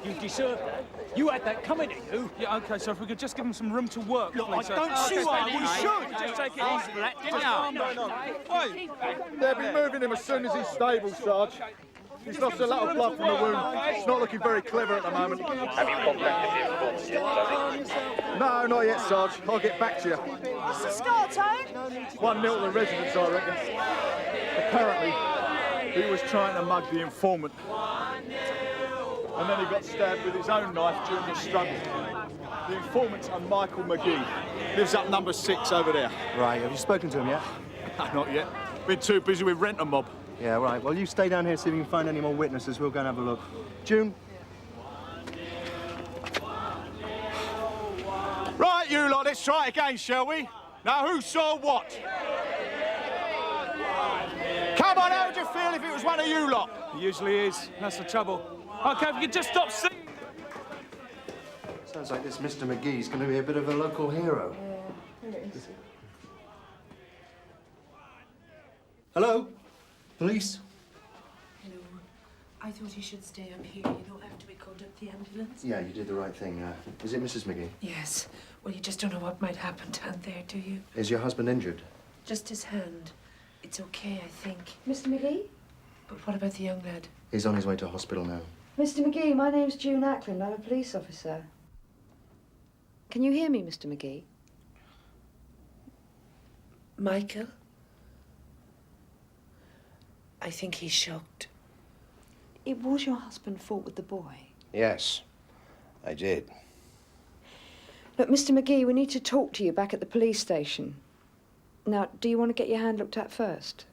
You deserve that. You had that coming to you. Yeah, OK, so if we could just give him some room to work, Look, please, I don't see why we should. Just take it easy. Just calm down. Wait. They'll be moving him as soon as he's stable, Sarge. He's lost a lot of blood from the wound. It's not looking very clever at the moment. Have you contacted the informants yet, Terry? No, not yet, Sarge. I'll get back to you. What's the score, Tone? 1-0 to the residents, I reckon. Apparently, he was trying to mug the informant. And then he got stabbed with his own knife during the struggle. The informant's a Michael McGee. Lives up number 6 over there. Right, have you spoken to him yet? Not yet. Been too busy with Rent-A-Mob. Yeah, right. Well, you stay down here, see if you can find any more witnesses. We'll go and have a look. June? Right, you lot, let's try it again, shall we? Now, who saw what? Come on, how would you feel if it was one of you lot? He usually is. That's the trouble. OK, if you could just stop singing. Sounds like this Mr. McGee's going to be a bit of a local hero. Yeah, it is. Hello? Police? Hello. I thought you should stay up here. You don't have to be called up the ambulance. Yeah, you did the right thing. Is it Mrs. McGee? Yes. Well, you just don't know what might happen down there, do you? Is your husband injured? Just his hand. It's okay, I think. Mr. McGee? But what about the young lad? He's on his way to hospital now. Mr. McGee, my name's June Ackland. I'm a police officer. Can you hear me, Mr. McGee? Michael? I think he's shocked. It was your husband fought with the boy. Yes, I did. Look, Mr. McGee, we need to talk to you back at the police station. Now, do you want to get your hand looked at first?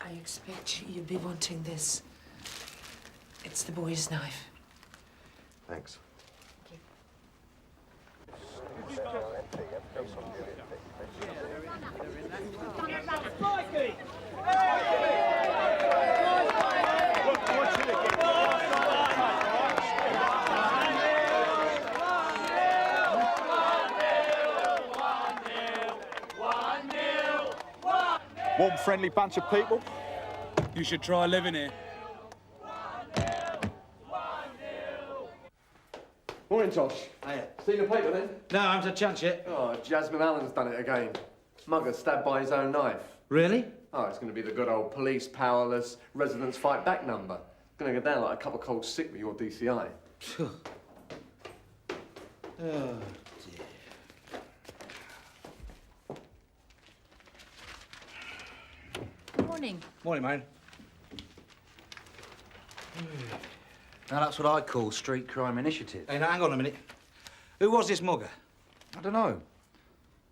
I expect you'll be wanting this. It's the boy's knife. Thanks. Warm, friendly bunch of people. You should try living here. Morning, Josh. Hiya. Seen the paper then? No, I haven't had a chance yet. Oh, Jasmine Allen's done it again. Mugger stabbed by his own knife. Really? Oh, it's going to be the good old police powerless, residents fight back number. Going to go down like a cup of cold sick with your DCI. Oh, dear. Morning. Morning, mate. Now, that's what I call street crime initiative. Hey, now, hang on a minute. Who was this mugger? I don't know.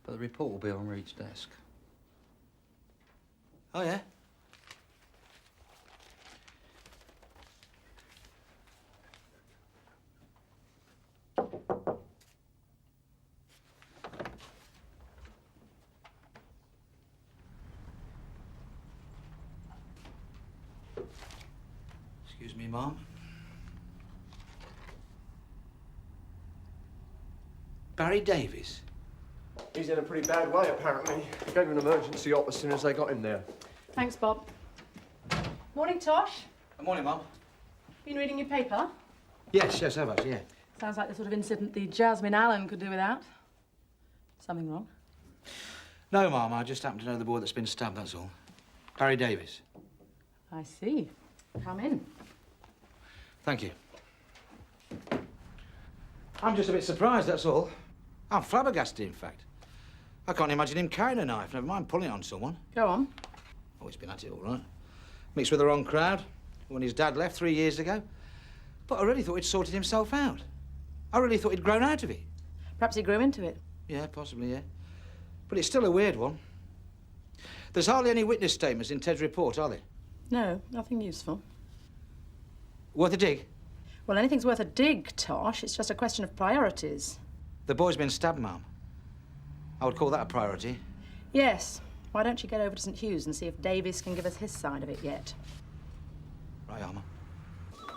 But the report will be on Reed's desk. Oh, yeah? Excuse me, Mom. Barry Davies? He's in a pretty bad way, apparently. They gave him an emergency op as soon as they got him there. Thanks, Bob. Morning, Tosh. Morning, Mom. Been reading your paper? Yes, I have, yeah. Sounds like the sort of incident the Jasmine Allen could do without. Something wrong? No, Mom, I just happen to know the boy that's been stabbed, that's all. Barry Davies. I see. Come in. Thank you. I'm just a bit surprised, that's all. I'm flabbergasted, in fact. I can't imagine him carrying a knife, never mind pulling it on someone. Go on. Oh, he's been at it all right. Mixed with the wrong crowd when his dad left 3 years ago. But I really thought he'd sorted himself out. I really thought he'd grown out of it. Perhaps he grew into it. Yeah, possibly, yeah. But it's still a weird one. There's hardly any witness statements in Ted's report, are there? No, nothing useful. Worth a dig? Well, anything's worth a dig, Tosh. It's just a question of priorities. The boy's been stabbed, Ma'am. I would call that a priority. Yes. Why don't you get over to St. Hugh's and see if Davies can give us his side of it yet? Right, Alma.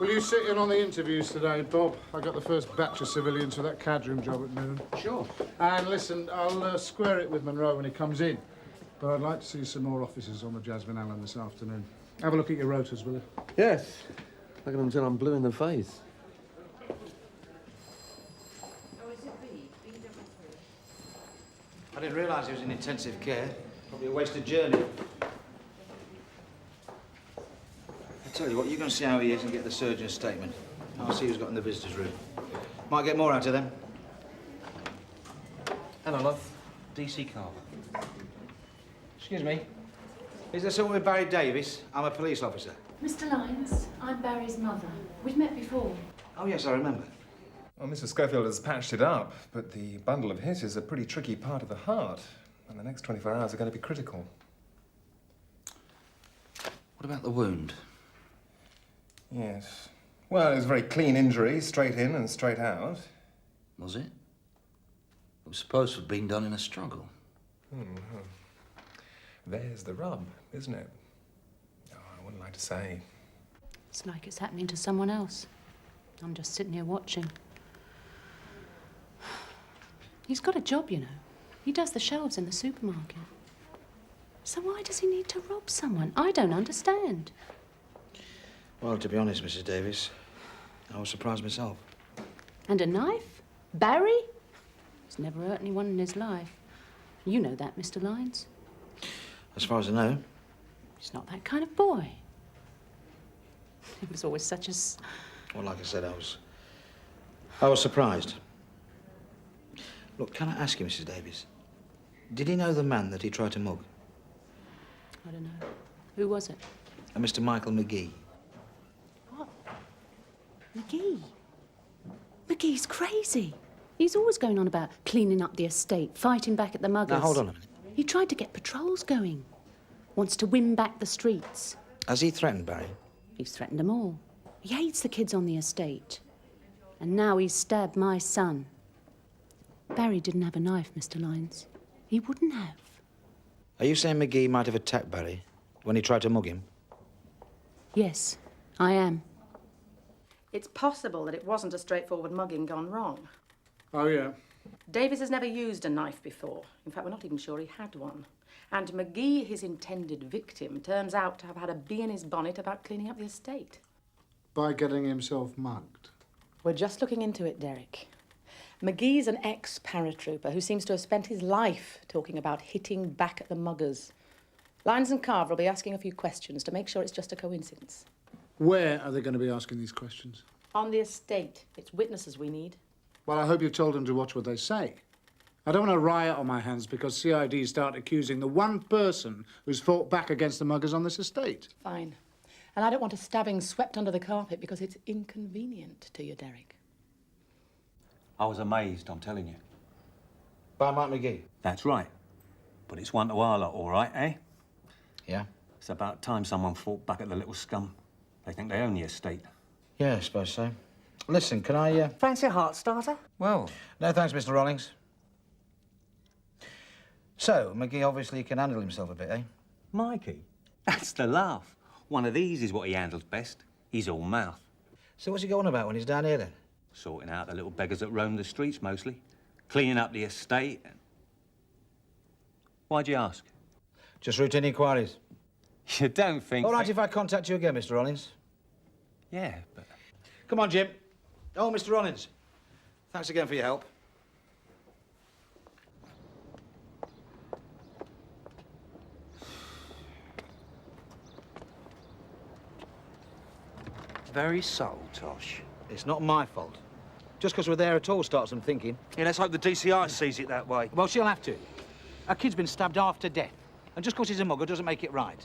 Will you sit in on the interviews today, Bob? I got the first batch of civilians for that cadroom job at noon. Sure. And listen, I'll square it with Monroe when he comes in. But I'd like to see some more officers on the Jasmine Allen this afternoon. Have a look at your rotors, will you? Yes. Look at them till I'm blue in the face. I didn't realise he was in intensive care. Probably a wasted journey. I tell you what, you're going to see how he is and get the surgeon's statement. I'll see who's got in the visitors' room. Might get more out of them. Hello, love. DC Carver. Excuse me. Is there someone with Barry Davis? I'm a police officer. Mr. Lyons, I'm Barry's mother. We've met before. Oh, yes, I remember. Well, Mr. Schofield has patched it up, but the bundle of hit is a pretty tricky part of the heart, and the next 24 hours are going to be critical. What about the wound? Yes. Well, it was a very clean injury, straight in and straight out. Was it? It was supposed to have been done in a struggle. There's the rub, isn't it? Oh, I wouldn't like to say. It's like it's happening to someone else. I'm just sitting here watching. He's got a job, you know. He does the shelves in the supermarket. So why does he need to rob someone? I don't understand. Well, to be honest, Mrs. Davis, I was surprised myself. And a knife? Barry? He's never hurt anyone in his life. You know that, Mr. Lyons. As far as I know. He's not that kind of boy. He was always such a... Well, like I said, I was surprised. Look, can I ask you, Mrs. Davis, did he know the man that he tried to mug? I don't know. Who was it? A Mr. Michael McGee. What? McGee? McGee's crazy. He's always going on about cleaning up the estate, fighting back at the muggers. Now, hold on a minute. He tried to get patrols going. Wants to win back the streets. Has he threatened Barry? He's threatened them all. He hates the kids on the estate. And now he's stabbed my son. Barry didn't have a knife, Mr. Lyons. He wouldn't have. Are you saying McGee might have attacked Barry when he tried to mug him? Yes, I am. It's possible that it wasn't a straightforward mugging gone wrong. Oh, yeah. Davis has never used a knife before. In fact, we're not even sure he had one. And McGee, his intended victim, turns out to have had a bee in his bonnet about cleaning up the estate. By getting himself mugged. We're just looking into it, Derek. McGee's an ex-paratrooper who seems to have spent his life talking about hitting back at the muggers. Lyons and Carver will be asking a few questions to make sure it's just a coincidence. Where are they going to be asking these questions? On the estate. It's witnesses we need. Well, I hope you've told them to watch what they say. I don't want a riot on my hands because CID start accusing the one person who's fought back against the muggers on this estate. Fine. And I don't want a stabbing swept under the carpet because it's inconvenient to you, Derek. I was amazed, I'm telling you. By Mike McGee? That's right. But it's one to our lot, all right, eh? Yeah. It's about time someone fought back at the little scum. They think they own the estate. Yeah, I suppose so. Listen, can I, Fancy a heart starter? Well... No, thanks, Mr. Rawlings. So, McGee obviously can handle himself a bit, eh? Mikey? That's the laugh. One of these is what he handles best. He's all mouth. So what's he going on about when he's down here, then? Sorting out the little beggars that roam the streets, mostly. Cleaning up the estate. Why'd you ask? Just routine inquiries. You don't think... All right, if I contact you again, Mr. Rollins. Yeah, but... Come on, Jim. Oh, Mr. Rollins. Thanks again for your help. Very subtle, Tosh. It's not my fault. Just because we're there at all starts them thinking. Yeah, let's hope the DCI sees it that way. Well, she'll have to. A kid's been stabbed half to death. And just because he's a mugger doesn't make it right.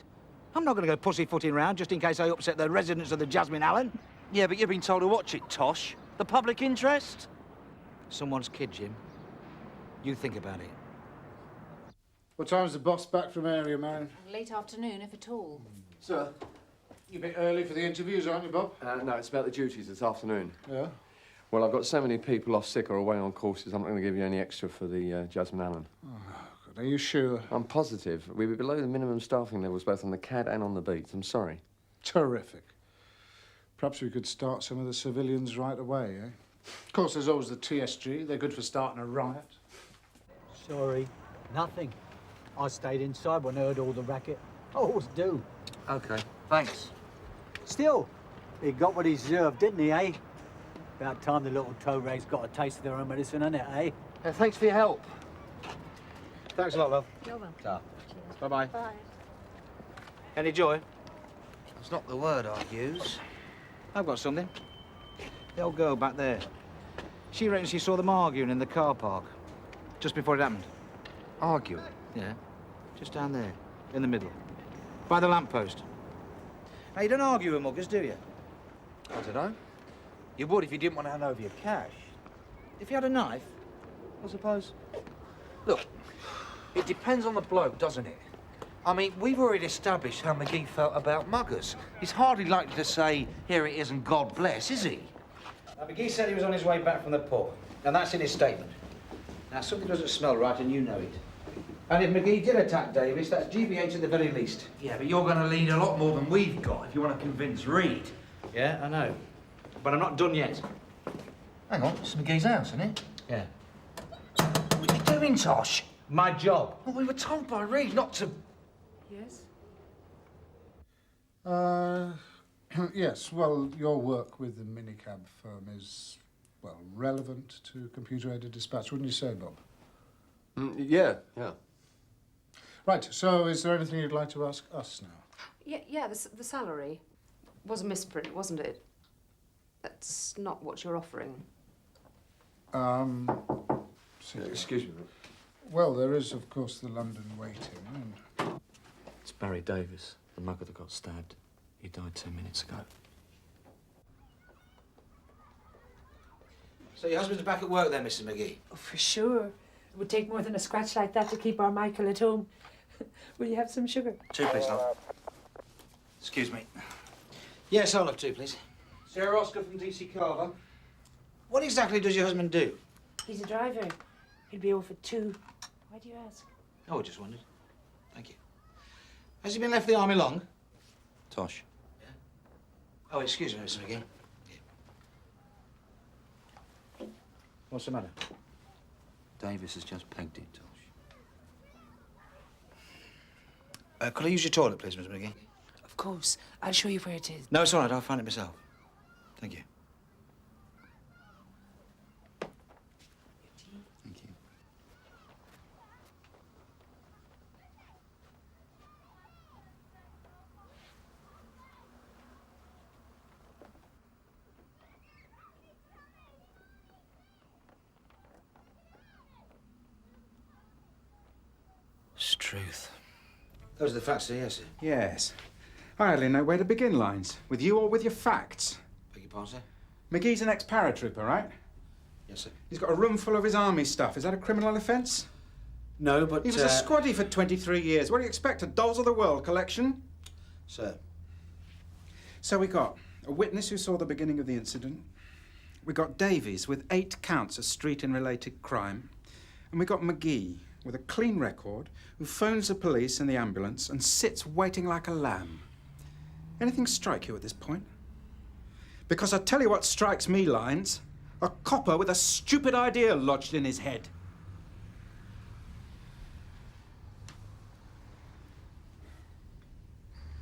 I'm not going to go pussyfooting round just in case I upset the residents of the Jasmine Allen. Yeah, but you've been told to watch it, Tosh. The public interest? Someone's kid, Jim. You think about it. What time's the boss back from area, Marion? Late afternoon, if at all. Sir? You're a bit early for the interviews, aren't you, Bob? No, it's about the duties this afternoon. Yeah? Well, I've got so many people off sick or away on courses, I'm not going to give you any extra for the Jasmine Allen. Oh, God. Are you sure? I'm positive. We were below the minimum staffing levels both on the CAD and on the beats. I'm sorry. Terrific. Perhaps we could start some of the civilians right away, eh? Of course, there's always the TSG. They're good for starting a riot. Sorry, nothing. I stayed inside when I heard all the racket. I always do. OK, thanks. Still, he got what he deserved, didn't he, eh? About time the little tow rags got a taste of their own medicine, innit, eh? Thanks for your help. Thanks a lot, love. You're welcome. Ta. Bye-bye. Bye. Any joy? It's not the word I'd use. I've got something. The old girl back there. She reckons she saw them arguing in the car park just before it happened. Arguing? Yeah. Just down there, in the middle. By the lamppost. Now, you don't argue with muggers, do you? I don't know. You would if you didn't want to hand over your cash. If you had a knife, I suppose. Look, it depends on the bloke, doesn't it? I mean, we've already established how McGee felt about muggers. He's hardly likely to say, here it is and God bless, is he? Now, McGee said he was on his way back from the pub, and that's in his statement. Now, something doesn't smell right, and you know it. And if McGee did attack Davis, that's GBH at the very least. Yeah, but you're going to need a lot more than we've got if you want to convince Reed. Yeah, I know. But I'm not done yet. Hang on, it's McGee's house, isn't it? Yeah. What are you doing, Tosh? My job. Well, we were told by Reed not to... Yes? Yes, well, your work with the minicab firm is, well, relevant to computer-aided dispatch, wouldn't you say, Bob? Yeah. Right, so is there anything you'd like to ask us now? Yeah, the salary was a misprint, wasn't it? That's not what you're offering. Excuse me. Well, there is, of course, the London waiting. And... It's Barry Davis, the mugger that got stabbed. He died 10 minutes ago. So your husband's back at work then, Mrs. McGee? Oh, for sure. It would take more than a scratch like that to keep our Michael at home. Will you have some sugar? 2, please, love. Excuse me. Yes, I'll have 2, please. Sarah Oscar from DC Carver. What exactly does your husband do? He's a driver. He'll be over for 2. Why do you ask? Oh, I just wondered. Thank you. Has he been left the army long? Tosh. Yeah. Oh, excuse me, Mr. McGee. Yeah. What's the matter? Davis has just pegged it, Tosh. Could I use your toilet, please, Mr. McGee? Of course. I'll show you where it is. No, it's all right. I'll find it myself. Thank you. Thank you. It's truth. Those are the facts, sir, yes, sir. Yes. I hardly know where to begin, Lines. With you or with your facts? Beg your pardon, sir? McGee's an ex-paratrooper, right? Yes, sir. He's got a room full of his army stuff. Is that a criminal offence? No, but... He was a squaddy for 23 years. What do you expect, a Dolls of the World collection? Sir. So we got a witness who saw the beginning of the incident. We got Davies with 8 counts of street and related crime. And we got McGee with a clean record who phones the police and the ambulance and sits waiting like a lamb. Anything strike you at this point? Because I tell you what strikes me, Lines. A copper with a stupid idea lodged in his head.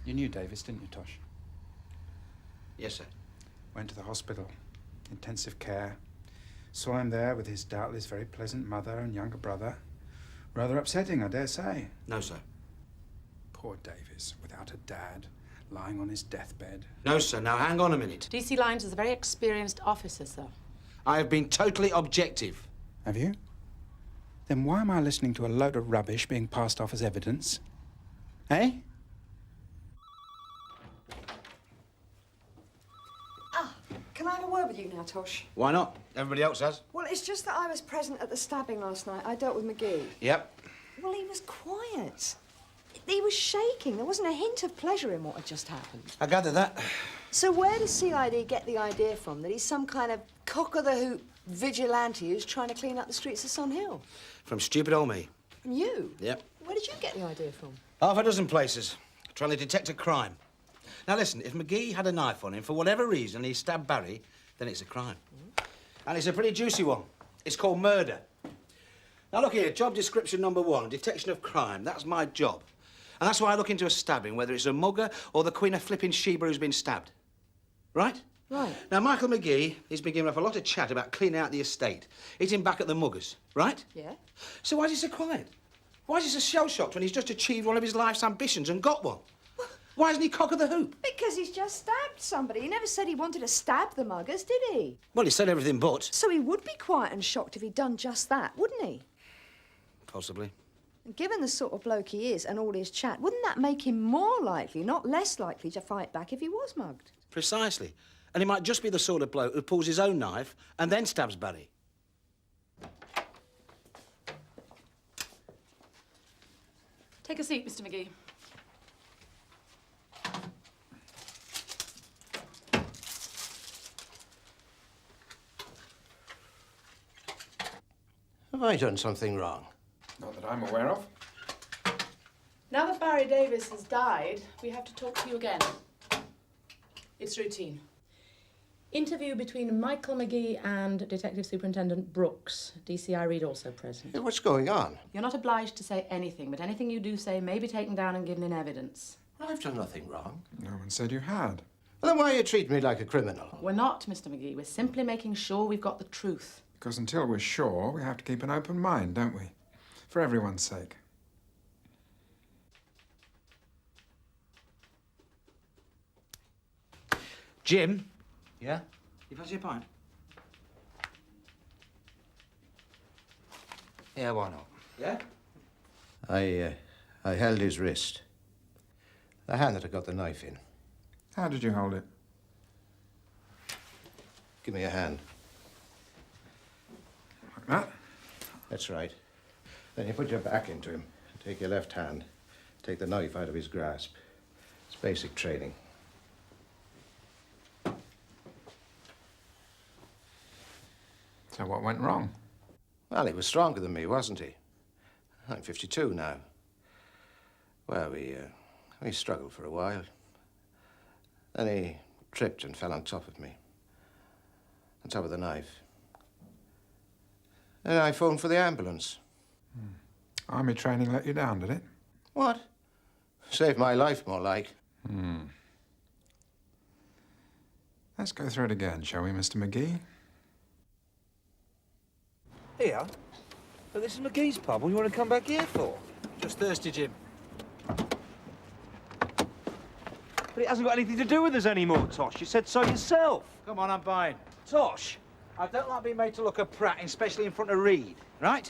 You knew Davis, didn't you, Tosh? Yes, sir. Went to the hospital, intensive care. Saw him there with his doubtless very pleasant mother and younger brother. Rather upsetting, I dare say. No, sir. Poor Davis, without a dad, lying on his deathbed. No, sir. Now, hang on a minute. DC Lines is a very experienced officer, sir. I have been totally objective. Have you? Then why am I listening to a load of rubbish being passed off as evidence? Eh? Can I have a word with you now, Tosh? Why not? Everybody else has. Well, it's just that I was present at the stabbing last night. I dealt with McGee. Yep. Well, he was quiet. He was shaking. There wasn't a hint of pleasure in what had just happened. I gather that. So where does CID get the idea from that he's some kind of cock-of-the-hoop vigilante who's trying to clean up the streets of Sun Hill? From stupid old me. From you? Yep. Where did you get the idea from? Half a dozen places. Trying to detect a crime. Now, listen, if McGee had a knife on him for whatever reason and he stabbed Barry, then it's a crime. And it's a pretty juicy one. It's called murder. Now, look here, job description number 1, detection of crime. That's my job. And that's why I look into a stabbing, whether it's a mugger or the Queen of Flipping Sheba who's been stabbed. Right? Right. Now, Michael McGee, he's been giving up a lot of chat about cleaning out the estate. He's in back at the muggers, right? Yeah. So why is he so quiet? Why is he so shell-shocked when he's just achieved one of his life's ambitions and got one? Why isn't he cock of the hoop? Because he's just stabbed somebody. He never said he wanted to stab the muggers, did he? Well, he said everything but. So he would be quiet and shocked if he'd done just that, wouldn't he? Possibly. Given the sort of bloke he is and all his chat, wouldn't that make him more likely, not less likely, to fight back if he was mugged? Precisely. And he might just be the sort of bloke who pulls his own knife and then stabs Barry. Take a seat, Mr. McGee. Have I done something wrong? Not that I'm aware of. Now that Barry Davis has died, we have to talk to you again. It's routine. Interview between Michael McGee and Detective Superintendent Brooks. DCI Reed also present. What's going on? You're not obliged to say anything, but anything you do say may be taken down and given in evidence. I've done nothing wrong. No one said you had. Well, then why are you treating me like a criminal? We're not, Mr. McGee. We're simply making sure we've got the truth. Because until we're sure, we have to keep an open mind, don't we? For everyone's sake. Jim? Yeah? You fancy a pint? Yeah, why not? Yeah? I held his wrist. The hand that I got the knife in. How did you hold it? Give me a hand. Like that? That's right. Then you put your back into him. Take your left hand. Take the knife out of his grasp. It's basic training. So what went wrong? Well, he was stronger than me, wasn't he? I'm 52 now. Well, we struggled for a while. Then he tripped and fell on top of me. On top of the knife. And I phoned for the ambulance. Army training let you down, did it? What? Saved my life, more like. Let's go through it again, shall we, Mr. McGee? Here? But this is McGee's pub. What do you want to come back here for? Just thirsty, Jim. But it hasn't got anything to do with us anymore, Tosh. You said so yourself. Come on, I'm buying. Tosh! I don't like being made to look a prat, especially in front of Reed, right?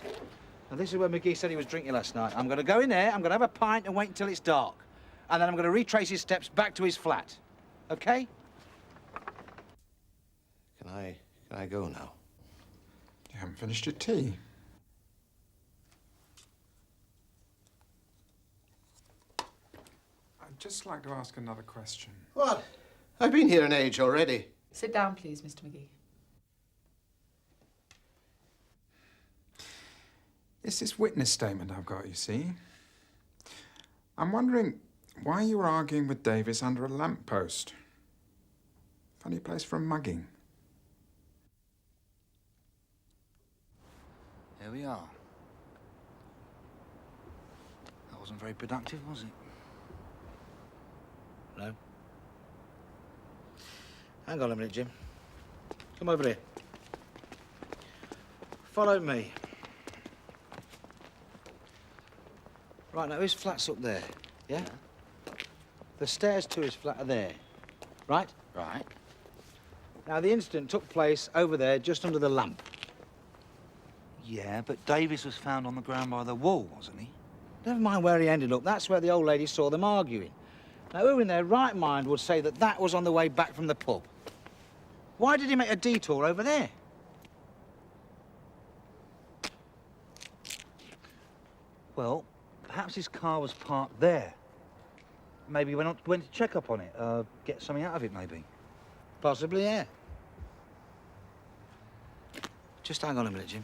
Now, this is where McGee said he was drinking last night. I'm going to go in there, I'm going to have a pint and wait until it's dark. And then I'm going to retrace his steps back to his flat. OK? Can I go now? You haven't finished your tea. I'd just like to ask another question. What? I've been here an age already. Sit down, please, Mr. McGee. It's this witness statement I've got, you see. I'm wondering why you were arguing with Davis under a lamppost. Funny place for a mugging. There we are. That wasn't very productive, was it? No. Hang on a minute, Jim. Come over here. Follow me. Right, now his flat's up there, yeah? The stairs to his flat are there, right? Right. Now, the incident took place over there, just under the lamp. Yeah, but Davis was found on the ground by the wall, wasn't he? Never mind where he ended up. That's where the old lady saw them arguing. Now, who in their right mind would say that that was on the way back from the pub? Why did he make a detour over there? Well, perhaps his car was parked there. Maybe he went to check up on it, get something out of it, maybe. Possibly, yeah. Just hang on a minute, Jim.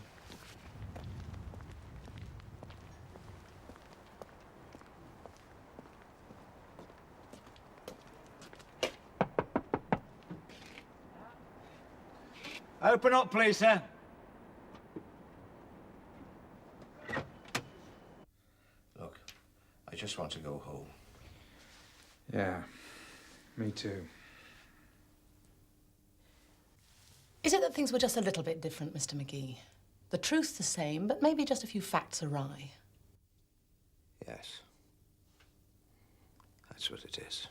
Open up, please, sir. Look, I just want to go home. Yeah, me too. Is it that things were just a little bit different, Mr. McGee? The truth's the same, but maybe just a few facts awry. Yes. That's what it is.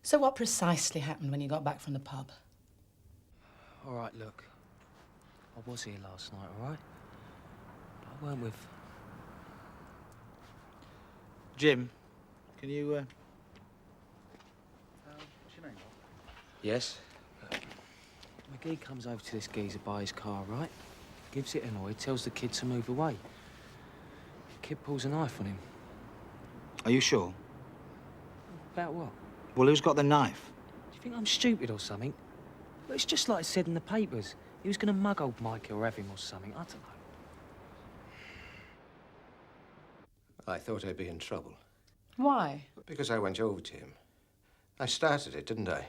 So what precisely happened when you got back from the pub? All right, look. I was here last night, all right? But I weren't with... Jim, can you, What's your name, Bob? Yes? McGee comes over to this geezer by his car, right? Gives it an oil, tells the kid to move away. The kid pulls a knife on him. are you sure? About what? Well, who's got the knife? Do you think I'm stupid or something? Well, it's just like it said in the papers. He was going to mug old Mikey or have him or something. I don't know. I thought I'd be in trouble. Why? Because I went over to him. I started it, didn't I?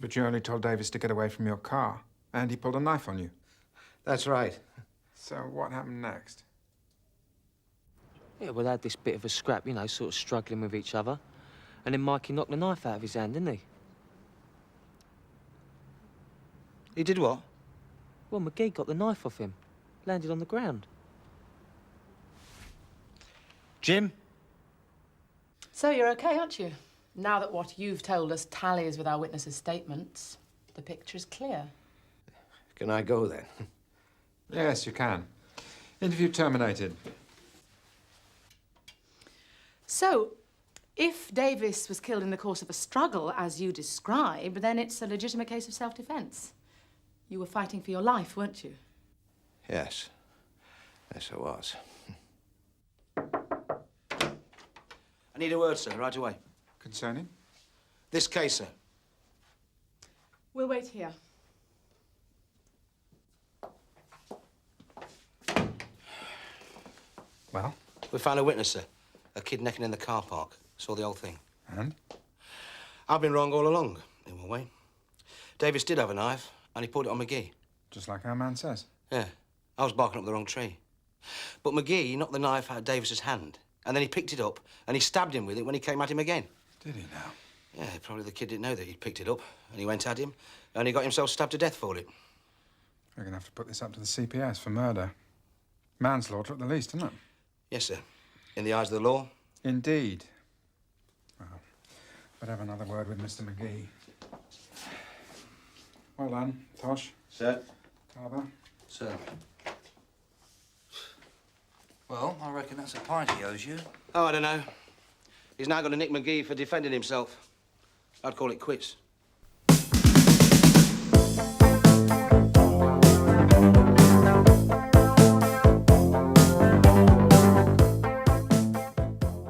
But you only told Davis to get away from your car, and he pulled a knife on you. That's right. So what happened next? Yeah, well, they had this bit of a scrap, you know, sort of struggling with each other. And then Mikey knocked the knife out of his hand, didn't he? He did what? Well, McGee got the knife off him. Landed on the ground. Jim? So you're okay, aren't you? Now that what you've told us tallies with our witnesses' statements, the picture's clear. Can I go then? Yes, you can. Interview terminated. So, if Davis was killed in the course of a struggle, as you describe, then it's a legitimate case of self-defense. You were fighting for your life, weren't you? Yes. Yes, I was. I need a word, sir, right away. Concerning? This case, sir. We'll wait here. Well? We found a witness, sir. A kid necking in the car park. Saw the whole thing. And? I've been wrong all along, in one way. Davis did have a knife, and he pulled it on McGee. Just like our man says. Yeah. I was barking up the wrong tree. But McGee knocked the knife out of Davis's hand, and then he picked it up, and he stabbed him with it when he came at him again. Did he now? Yeah, probably the kid didn't know that he'd picked it up, and he went at him, and he got himself stabbed to death for it. We're going to have to put this up to the CPS for murder. Manslaughter at the least, isn't it? Yes, sir. In the eyes of the law. Indeed. Well, but have another word with Mr. McGee. Well done, Tosh. Sir. Father. Sir. Well, I reckon that's a pint he owes you. Oh, I don't know. He's now got to nick McGee for defending himself. I'd call it quits.